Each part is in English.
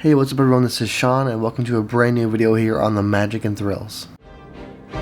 Hey, what's up everyone, this is Sean and welcome to a brand new video here on the Magic and Thrills. Hey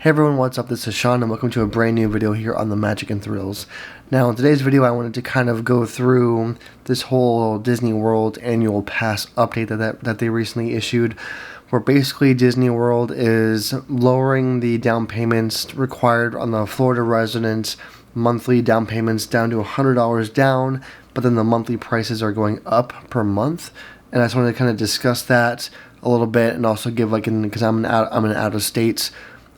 everyone, what's up, this is Sean and welcome to a brand new video here on the Magic and Thrills. Now in today's video I wanted to kind of go through this whole Disney World annual pass update that they recently issued, where basically Disney World is lowering the down payments required on the Florida residents' monthly down payments down to $100 down, but then the monthly prices are going up per month. And I just wanted to kind of discuss that a little bit and also give because I'm an out of state,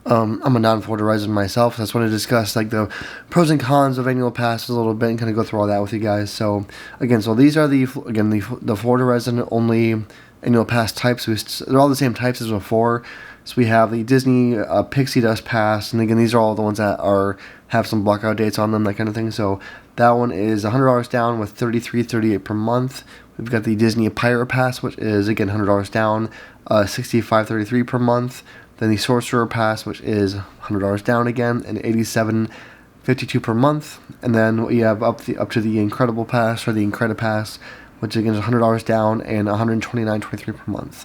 I'm a non-Florida resident myself, so I just want to discuss like the pros and cons of annual passes a little bit and kind of go through all that with you guys. So again, these are the Florida resident only annual pass types. They're all the same types as before. So we have the Disney Pixie Dust Pass, and again, these are all the ones that have some blockout dates on them, that kind of thing. So that one is $100 down with $33.38 per month. We've got the Disney Pirate Pass, which is again $100 down, $65.33 per month. Then the Sorcerer Pass, which is $100 down again, and $87.52 per month. And then we have up to the Incredible Pass, or the Incredipass, which again is $100 down and $129.23 per month.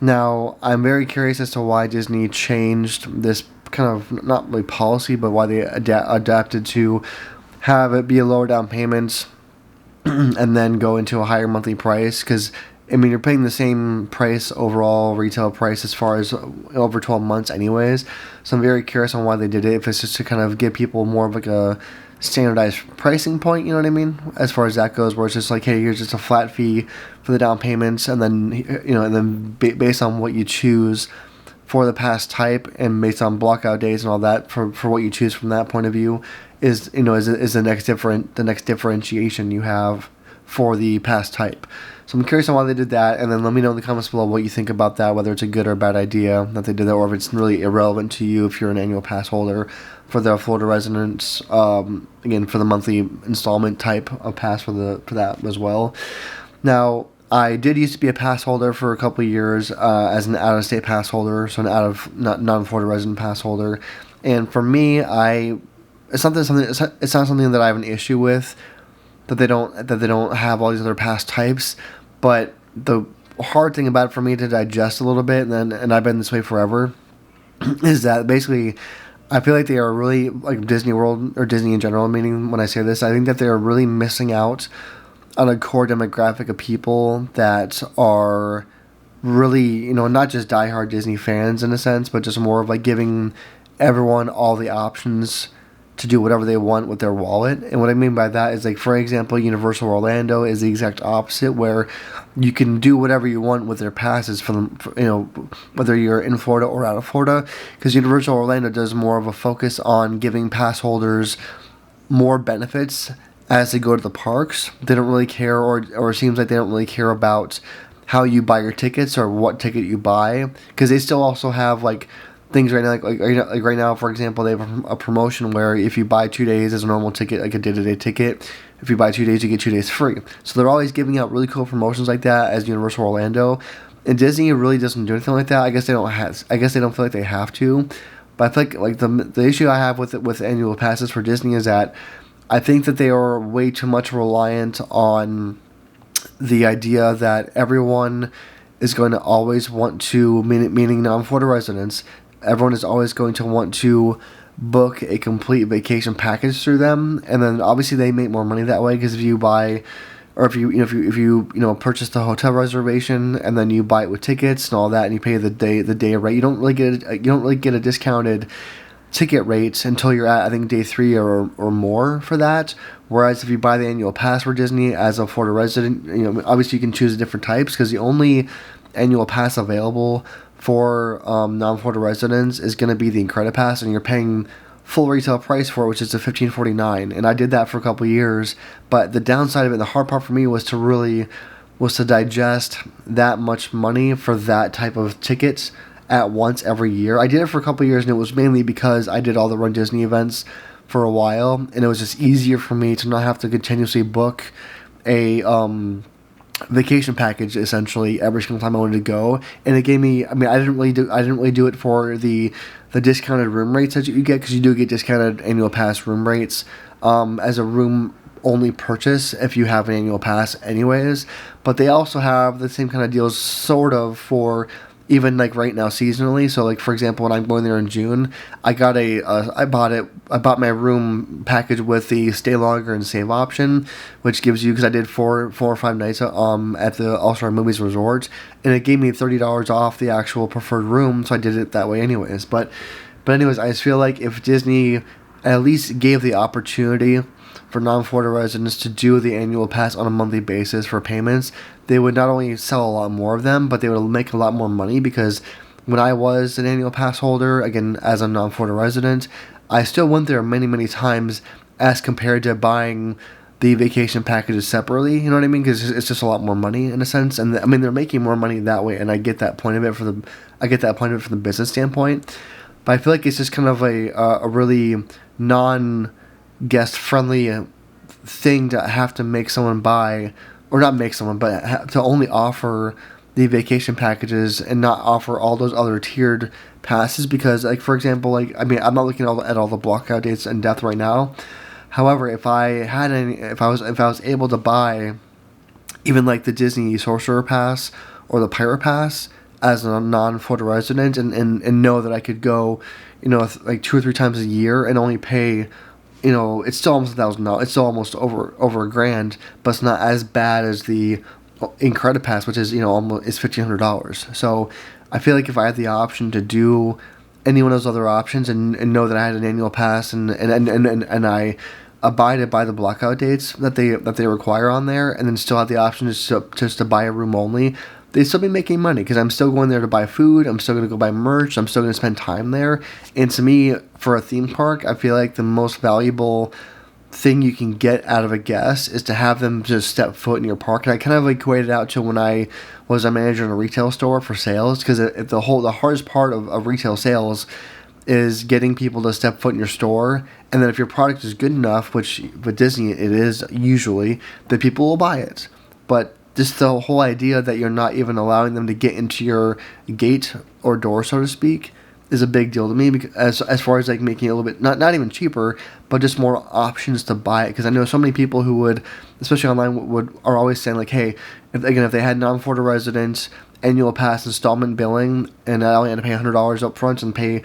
Now, I'm very curious as to why Disney changed this kind of, not really policy, but why they adapted to have it be a lower down payment and then go into a higher monthly price. Because, I mean, you're paying the same price overall retail price as far as over 12 months anyways. So I'm very curious on why they did it. If it's just to kind of give people more of like a standardized pricing point, you know what I mean, as far as that goes, where it's just like, hey, here's just a flat fee for the down payments, and then based on what you choose for the pass type and based on blockout days and all that for what you choose from that point of view is the next differentiation you have for the pass type. So I'm curious on why they did that, and then let me know in the comments below what you think about that, whether it's a good or bad idea that they did that, or if it's really irrelevant to you if you're an annual pass holder for the Florida residents, again, for the monthly installment type of pass for that as well. Now, I did used to be a pass holder for a couple of years as an out-of-state pass holder, so an non-Florida resident pass holder, and for me, it's not something that I have an issue with, that they don't have all these other pass types, but the hard thing about it for me to digest a little bit, and I've been this way forever, is that basically I feel like they are really, like Disney World or Disney in general, meaning when I say this, I think that they are really missing out on a core demographic of people that are really, not just diehard Disney fans in a sense, but just more of like giving everyone all the options to do whatever they want with their wallet. And what I mean by that is, like, for example, Universal Orlando is the exact opposite, where you can do whatever you want with their passes whether you're in Florida or out of Florida, because Universal Orlando does more of a focus on giving pass holders more benefits as they go to the parks. They don't really care, or it seems like they don't really care about how you buy your tickets or what ticket you buy, because they still also have like things right now, like right now, for example, they have a promotion where if you buy 2 days as a normal ticket, like a day-to-day ticket, if you buy 2 days, you get 2 days free. So they're always giving out really cool promotions like that as Universal Orlando, and Disney really doesn't do anything like that. I guess they don't feel like they have to. But I think like the issue I have with annual passes for Disney is that I think that they are way too much reliant on the idea that everyone is going to always want to, meaning non-Florida residents, everyone is always going to want to book a complete vacation package through them, and then obviously they make more money that way, because if you buy, or if you purchase the hotel reservation and then you buy it with tickets and all that, and you pay the day rate, you don't really get a discounted ticket rate until you're at, I think, day 3 or more for that. Whereas if you buy the annual pass for Disney as a Florida resident, obviously you can choose the different types, because the only annual pass available for non-Florida residents is going to be the Incredipass, and you're paying full retail price for it, which is the $15.49, and I did that for a couple of years. But the downside of it, the hard part for me was to digest that much money for that type of tickets at once every year. I did it for a couple of years, and it was mainly because I did all the Run Disney events for a while, and it was just easier for me to not have to continuously book a vacation package essentially every single time I wanted to go. And it gave me, I didn't really do it for the discounted room rates that you get, because you do get discounted annual pass room rates as a room only purchase if you have an annual pass anyways, but they also have the same kind of deals sort of for even like right now seasonally. So like for example, when I'm going there in June, I got I bought my room package with the stay longer and save option, which gives you, because I did four or five nights at the All Star Movies Resort, and it gave me $30 off the actual preferred room, so I did it that way anyways. But anyways, I just feel like if Disney at least gave the opportunity for non-Florida residents to do the annual pass on a monthly basis for payments, they would not only sell a lot more of them, but they would make a lot more money, because when I was an annual pass holder, again, as a non-Florida resident, I still went there many, many times as compared to buying the vacation packages separately, you know what I mean? Because it's just a lot more money in a sense, and I mean they're making more money that way, and I get that point of it from the business standpoint. But I feel like it's just kind of a really non-guest friendly thing to have to make someone buy, or not make someone, but to only offer the vacation packages and not offer all those other tiered passes. Because, like for example, like I mean, I'm not looking at all the blockout dates in depth right now. However, if I was able to buy even like the Disney Sorcerer Pass or the Pirate Pass as a non-Florida resident, and know that I could go, like 2 or 3 times a year and only pay, it's still almost $1,000. It's still almost over $1,000, but it's not as bad as the Incredipass, which is almost is $1,500. So I feel like if I had the option to do any one of those other options, and know that I had an annual pass, and I abided by the blackout dates that they require on there, and then still have the option just to buy a room only, they'd still be making money, because I'm still going there to buy food, I'm still going to go buy merch, I'm still going to spend time there. And to me, for a theme park, I feel like the most valuable thing you can get out of a guest is to have them just step foot in your park. And I kind of equated it out to when I was a manager in a retail store for sales, because the hardest part of retail sales is getting people to step foot in your store, and then if your product is good enough, which with Disney it is usually, that people will buy it. But just the whole idea that you're not even allowing them to get into your gate or door, so to speak, is a big deal to me, because as far as like making it a little bit not even cheaper, but just more options to buy it. Because I know so many people who would, especially online, are always saying like, hey, if they had non-Florida residents annual pass installment billing, and I only had to pay $100 up front and pay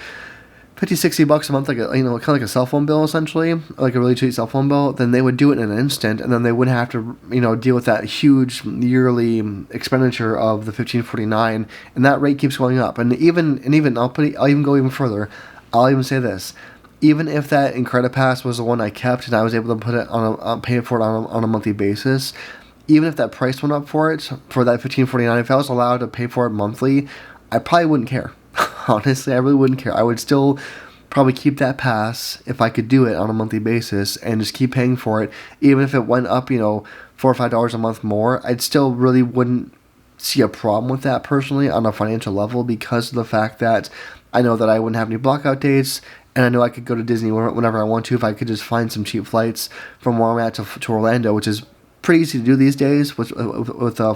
$50-$60 a month, like kind of like a cell phone bill, essentially, like a really cheap cell phone bill, then they would do it in an instant, and then they wouldn't have to deal with that huge yearly expenditure of the $15.49, and that rate keeps going up. And even I'll even go even further. I'll even say this: even if that Incredipass was the one I kept and I was able to put it pay for it on a monthly basis, even if that price went up for that $15.49, if I was allowed to pay for it monthly, I probably wouldn't care. Honestly, I really wouldn't care. I would still probably keep that pass if I could do it on a monthly basis, and just keep paying for it. Even if it went up, $4 or $5 a month more, I'd still really wouldn't see a problem with that personally on a financial level, because of the fact that I know that I wouldn't have any blackout dates, and I know I could go to Disney whenever I want to if I could just find some cheap flights from where I'm at to Orlando, which is pretty easy to do these days with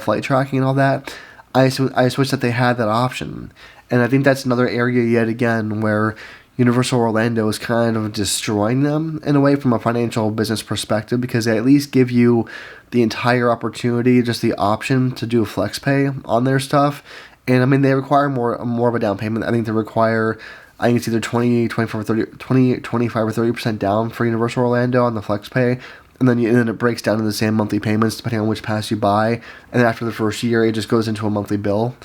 flight tracking and all that. I just wish that they had that option. And I think that's another area yet again where Universal Orlando is kind of destroying them in a way from a financial business perspective, because they at least give you the entire opportunity, just the option to do flex pay on their stuff. And I mean, they require more of a down payment. I think they require, I think it's either 25 or 30% down for Universal Orlando on the flex pay. And then it breaks down to the same monthly payments depending on which pass you buy. And then after the first year, it just goes into a monthly bill.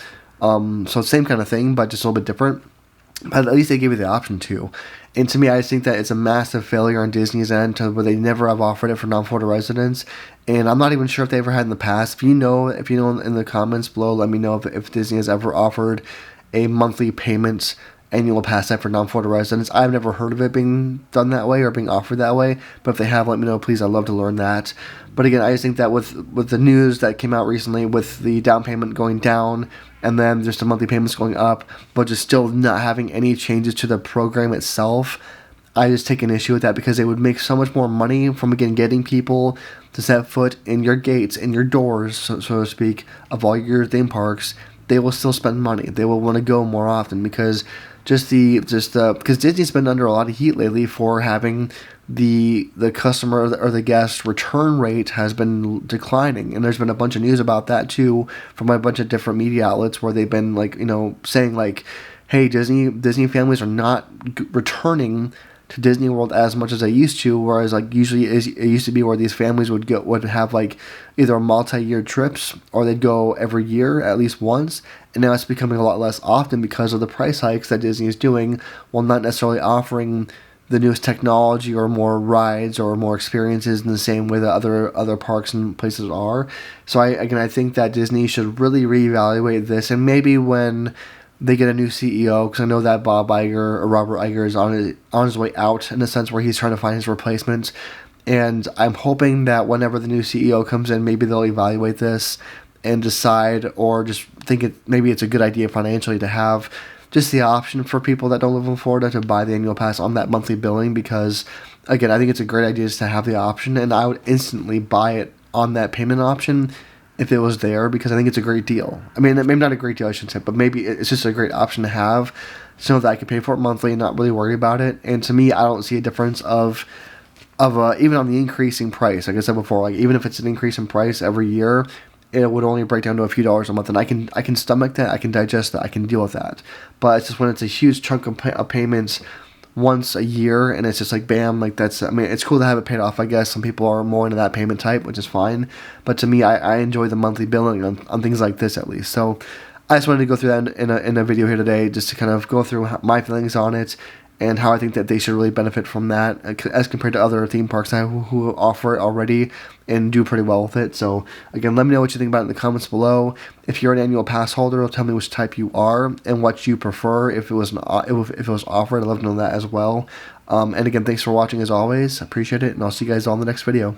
So same kind of thing, but just a little bit different. But at least they give you the option to. And to me, I just think that it's a massive failure on Disney's end where they never have offered it for non-Florida residents. And I'm not even sure if they ever had in the past. If you know in the comments below, let me know if Disney has ever offered a monthly payment annual pass set for non-Florida residents. I've never heard of it being done that way or being offered that way. But if they have, let me know, please. I'd love to learn that. But again, I just think that with the news that came out recently, with the down payment going down and then just the monthly payments going up, but just still not having any changes to the program itself, I just take an issue with that, because they would make so much more money from, again, getting people to set foot in your gates, in your doors, so to speak, of all your theme parks. They will still spend money. They will want to go more often, because because Disney's been under a lot of heat lately for having the customer or the guest return rate has been declining, and there's been a bunch of news about that too from a bunch of different media outlets where they've been like, saying like, hey, Disney families are not returning to Disney World as much as they used to, whereas like usually it used to be where these families would have like either multi-year trips or they'd go every year at least once, and now it's becoming a lot less often because of the price hikes that Disney is doing, while not necessarily offering the newest technology or more rides or more experiences in the same way that other parks and places are. So I think that Disney should really reevaluate this, and maybe when they get a new CEO, because I know that Bob Iger or Robert Iger is on his way out in a sense where he's trying to find his replacement. And I'm hoping that whenever the new CEO comes in, maybe they'll evaluate this and decide, or just think maybe it's a good idea financially to have just the option for people that don't live in Florida to buy the annual pass on that monthly billing, because again, I think it's a great idea just to have the option, and I would instantly buy it on that payment option if it was there, because I think it's a great deal. I mean, maybe not a great deal, I shouldn't say, but maybe it's just a great option to have, so that I can pay for it monthly and not really worry about it. And to me, I don't see a difference of even on the increasing price. Like I said before, like even if it's an increase in price every year, it would only break down to a few dollars a month, and I can stomach that, I can digest that, I can deal with that. But it's just when it's a huge chunk of payments once a year, and it's just like bam, like that's, I mean, it's cool to have it paid off, I guess. Some people are more into that payment type, which is fine, but to me, I enjoy the monthly billing on things like this, at least. So I just wanted to go through that in a video here today, just to kind of go through my feelings on it and how I think that they should really benefit from that as compared to other theme parks who offer it already and do pretty well with it. So again, let me know what you think about it in the comments below. If you're an annual pass holder, tell me which type you are and what you prefer if it was if it was offered. I'd love to know that as well. And again, thanks for watching as always. I appreciate it, and I'll see you guys all in the next video.